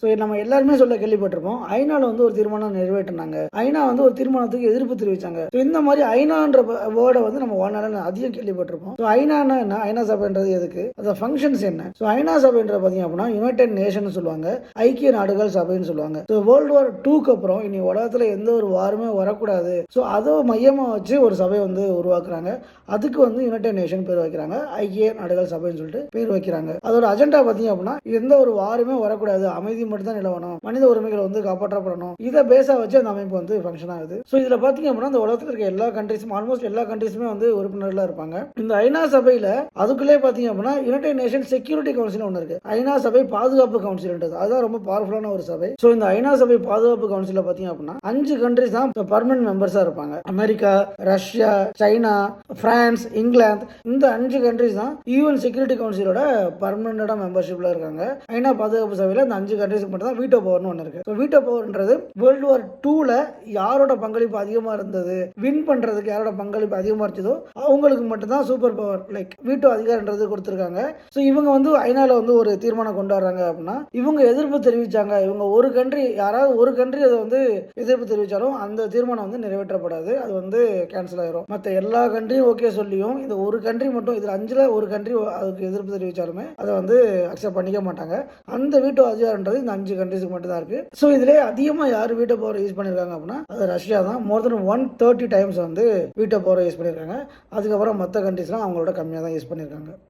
So நம்ம எல்லாருமே சொல்ல கேள்விப்பட்டிருப்போம், ஐநால வந்து ஒரு தீர்மானம் நிறைவேற்றினாங்க, ஐநா வந்து ஒரு தீர்மானத்துக்கு எதிர்ப்பு தெரிவிச்சாங்க. ஸோ இந்த மாதிரி ஐநான்ற வேர்டை வந்து நம்ம வாழ்நாளில் அதிகம் கேள்விப்பட்டிருப்போம். ஸோ ஐநானா என்ன, ஐநா சபைன்றது எதுக்கு, அது ஃபங்க்ஷன்ஸ் என்ன? ஸோ ஐநா சபைன்ற பார்த்தீங்க அப்படின்னா யுனைடெட் நேஷன் சொல்லுவாங்க, ஐக்கிய நாடுகள் சபைன்னு சொல்லுவாங்க. ஸோ வேர்ல்டு வார் 2க்கு அப்புறம் இனி உலகத்தில் எந்த ஒரு வாருமே வரக்கூடாது, ஸோ அதை மையமாக வச்சு ஒரு சபை வந்து உருவாக்குறாங்க. அதுக்கு வந்து யுனைடெட் நேஷன் பேர் வைக்கிறாங்க, ஐக்கிய நாடுகள் சபைன்னு சொல்லிட்டு பேர் வைக்கிறாங்க. அதோட அஜெண்டா பார்த்தீங்க அப்படின்னா எந்த ஒரு வாருமே வரக்கூடாது, அமைதி மட்டும் தான் நிலவணும், மனித உரிமைகள் வந்து காப்பாற்றப்படணும், இதை பேஸா வச்சு அந்த அமைப்பு வந்து ஃபங்க்ஷன் ஆகுது. ஸோ இதில் பார்த்தீங்க அப்படின்னா இந்த உலகத்தில் இருக்க எல்லா கண்ட்ரிஸும், ஆல்மோஸ்ட் எல்லா கண்ட்ரிஸுமே வந்து உறுப்பினர்களாக இருப்பாங்க. இந்த ஐநா சபையில் அதுக்குள்ளே பார்த்தீங்க அப்படின்னா யுனைடெட் நேஷன் செக்யூரிட்டி கவுன்சில் ஒன்று இருக்கு, ஐநா சபை பாதுகாப்பு கவுன்சில்ன்றது, அதுதான் ரொம்ப பவர்ஃபுல்லான ஒரு சபை. ஸோ இந்த ஐநா சபை பாதுகாப்பு கவுன்சிலில் பார்த்தீங்க அப்படின்னா 5 கண்ட்ரிஸ் தான் பர்மனன்ட் மெம்பர்ஸாக இருப்பாங்க. America, Russia, China, France, England, இந்த 5 கண்ட்ரிஸ் தான் யூஎன் செக்யூரிட்டி கவுன்சிலோட பர்மனண்டா மெம்பர்ஷிப்ல இருக்காங்க. ஐநா பாதுகாப்பு சபையில் இந்த 5 கண்ட்ரிஸ்க்கு மட்டும் தான் வீட்டோ பவர்னு ஒன்று இருக்கு. வீட்டோ பவர்ன்றது வேர்ல்டு வார் 2ல யாரோட பங்களிப்பு அதிகமாக இருந்தது, வின் பண்றதுக்கு யாரோட பங்களிப்பு அதிகமாக இருந்ததோ அவங்களுக்கு மட்டும் தான் சூப்பர் பவர், லைக் வீட்டோ அதிகாரன்றது கொடுத்துருக்காங்க. ஸோ இவங்க வந்து ஐநால வந்து ஒரு தீர்மானம் கொண்டு வர்றாங்க அப்படின்னா இவங்க எதிர்ப்பு தெரிவிச்சாங்க, இவங்க ஒரு கண்ட்ரி, யாராவது ஒரு கண்ட்ரி அதை வந்து எதிர்ப்பு தெரிவித்தாலும் அந்த தீர்மானம் வந்து நிறைவேற்றப்படாது, அது வந்து கேன்சல் ஆயிரும். மற்ற எல்லா கண்ட்ரியும் ஓகே சொல்லியும் இந்த ஒரு கண்ட்ரி மட்டும், இதில் 5ல் ஒரு கண்ட்ரி அதுக்கு எதிர்ப்பு தெரிவித்தாலுமே அதை வந்து அக்செப்ட் பண்ணிக்க மாட்டாங்க. அந்த வீட்டோ அதிகாரன்றது இந்த 5 கண்ட்ரிஸுக்கு மட்டும் தான் இருக்கு. ஸோ இதிலே அதிகமாக யார் வீட்டோ பவர் யூஸ் பண்ணியிருக்காங்க அப்படின்னா அது ரஷ்யா தான். மோர் தென் 130 டைம்ஸ் வந்து வீட்டோ பவர் யூஸ் பண்ணியிருக்காங்க. அதுக்கப்புறம் மற்ற கண்ட்ரிஸ்லாம் அவங்களோட கம்மியாக தான் யூஸ் பண்ணியிருக்காங்க.